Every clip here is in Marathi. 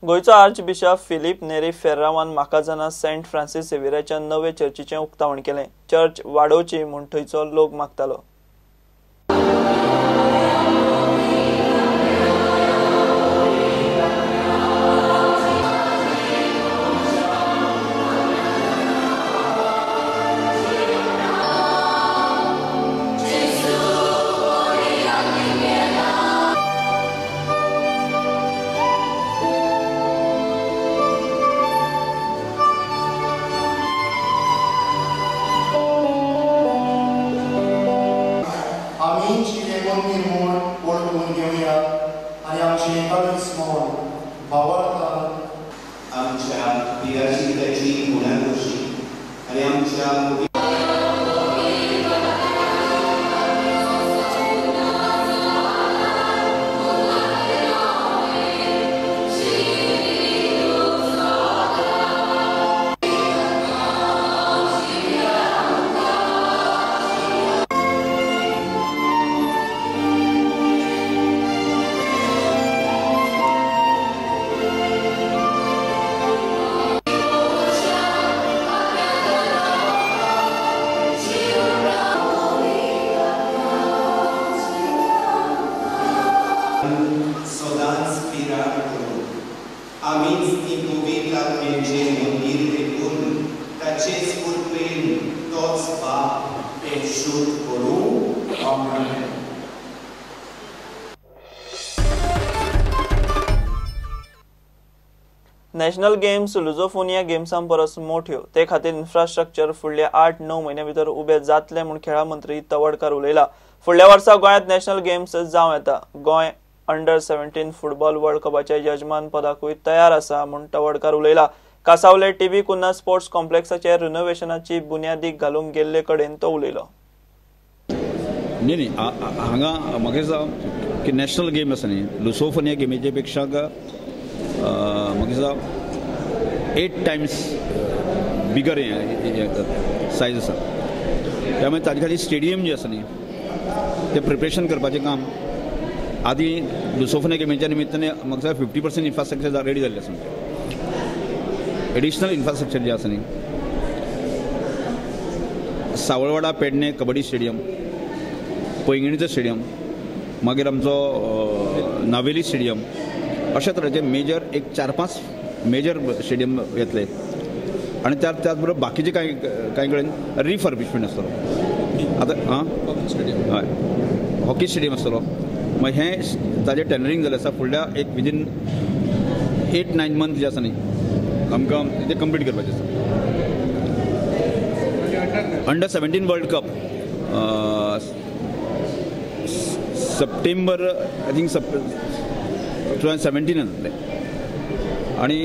गोयचो आर्चबिशप फिलिप नेरी फेर्रावान म्हाकाजाना सेंट फ्रांसिस झेवियराच्या नवे चर्चीचे उक्तावण केले. चर्च वाडोवची म्हूण थंयचो लोक मागतालो. आमच्या पिराची त्याची गुणांची आणि आमच्या सदांच पिराय करू. आमीच ती गोविंदा तेंचे मंदीर देखून ताचेच कृपेन तोच बाप तें शुद्ध करूं. आमेन. नॅशनल गेम्स लुझोफोनिया गेम्सां परस मोठ्यो ते खातीर इन्फ्रास्ट्रक्चर फुडल्या 8-9 म्हयन्यां भितर उबे जातले म्हूण खेळा मंत्री तवडकार उलयला. फुडल्या वर्सा गोंयांत नॅशनल गेम्स जावं येता. गोंय अंडर-17 फुटबॉल वर्ल्ड कपाच्या यजमान पदाकूय तयार आसा म्हूण तवडकार उलयला. कासावले टीबी कुन्ना स्पोर्ट्स कॉम्प्लेक्साचे रिनोव्हेशनाची बुन्यादीक घालूंक गेल्ले कडेन तो उलयलो. न्ही हांगा म्हाका दिसता की नॅशनल गेम आसा न्ही लुसोफोनिया गेमीचे पेक्षा म्हाका दिसता 8 टायम्स बिगर सायज आसा. त्यामुळे ताजे खातीर स्टेडियम जे आसा न्ही ते प्रिपरेशन करपाचें काम आदी लुसोफोनिया गेमीच्या निमित्ताने म्हाका 50% इन्फ्रास्ट्रक्चर रेडी जाल्लें आसा. एडिशनल इन्फ्रास्ट्रक्चर जे आसा न्ही सावळवाडा पेडणे कबड्डी स्टेडियम, पैंगिणीचो स्टेडियम, मागीर आमचो नावेली स्टेडियम अशा तरेचे मेजर एक 4-5 मेजर स्टेडियम येतले. आणि त्याच बरोबर बाकीचे काही कडेन रिफर्बिशमेंट आसतलो. आतां हय हॉकी स्टेडियम आसतलो. मग हें ताजें टेंडरींग जालें आसा. फुडल्या एक विदीन 8-9 मंथ जे आसा न्ही आमकां तें कंप्लीट करपाचें आसा. Under-17 world cup September I think 2017 जातलें. आणि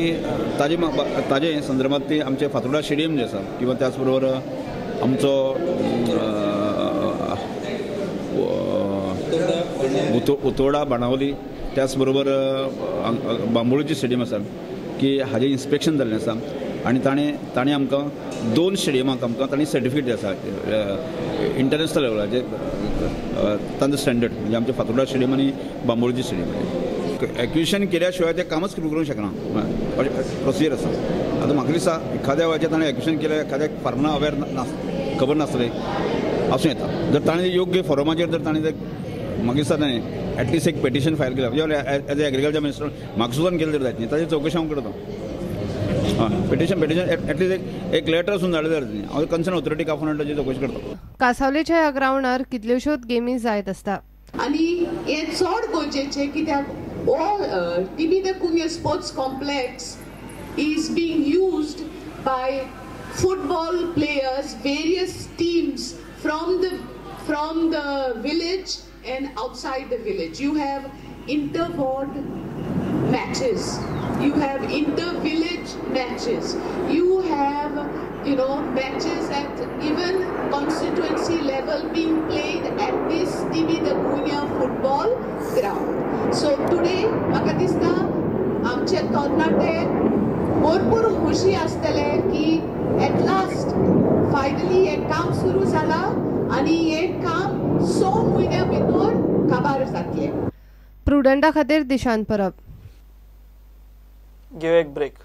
ताजे संदर्भात ते आमचे फातोर्डा स्टेडियम जे आसा किंवा त्याच बरोबर आमचो उतोर्डा बाणावली त्याच बरोबर बांबोळीची स्टेडियम आसा की हाजें इन्स्पेक्शन जाल्लें आसा. आनी ताणें आमकां 2 स्टेडियमाक आमकां ताणें सर्टिफिकेट जे आसा इंटरनॅशनल लेवलाचे तांचो स्टँडर्ड म्हणजे आमच्या फातोर्डा स्टेडियम आनी बांबोळीची स्टेडियम एक्विजिशन केल्या शिवाय ते कामच करूंक शकना. प्रोसिजर आसा. आतां म्हाका दिसता एखाद्या वेळाचेर ताणें एक्विजिशन केलें एखाद्याक फार्मां अवेर खबर नासलें आसूं येता. जर ताणें योग्य फॉरमाचेर जर ताणें म्हाका दिसता ताणें एटलिस्ट एक पेटिशन फायल केलें म्हणजे एज ए एग्रीकल्चर मिनिस्टर म्हाका सुद्दां केलें तर जायत न्ही. ताची चवकशी हांव करता. हय पेटिशन एटलिस्ट एक लेटर सुद्दां धाडलें जाल्यार न्ही हांव कन्सर्न ऑथॉरिटीक आपोवन ताची चवकशी करता. कासावलेच्या ह्या ग्रावंडार कितल्योश्योच गेमी जायत आसता. आनी हें चड गरजेचें कित्याक टीबी द कुन्या sports complex is being used by football players, various teams from the village and outside the village. You have inter-ward matches, you have inter-village matches, you have matches at even constituency level being played at this TB the Kunya football ground. So today म्हाका दिसता आमचे तरणाटे भरपूर खुशी आसतले की एट लास्ट फायनली हे काम सुरू जाला आणि हे काम 6 म्हयन्या भितर काबार जातले. प्रुडंटा खातीर दिशांत परब. घेऊ एक ब्रेक.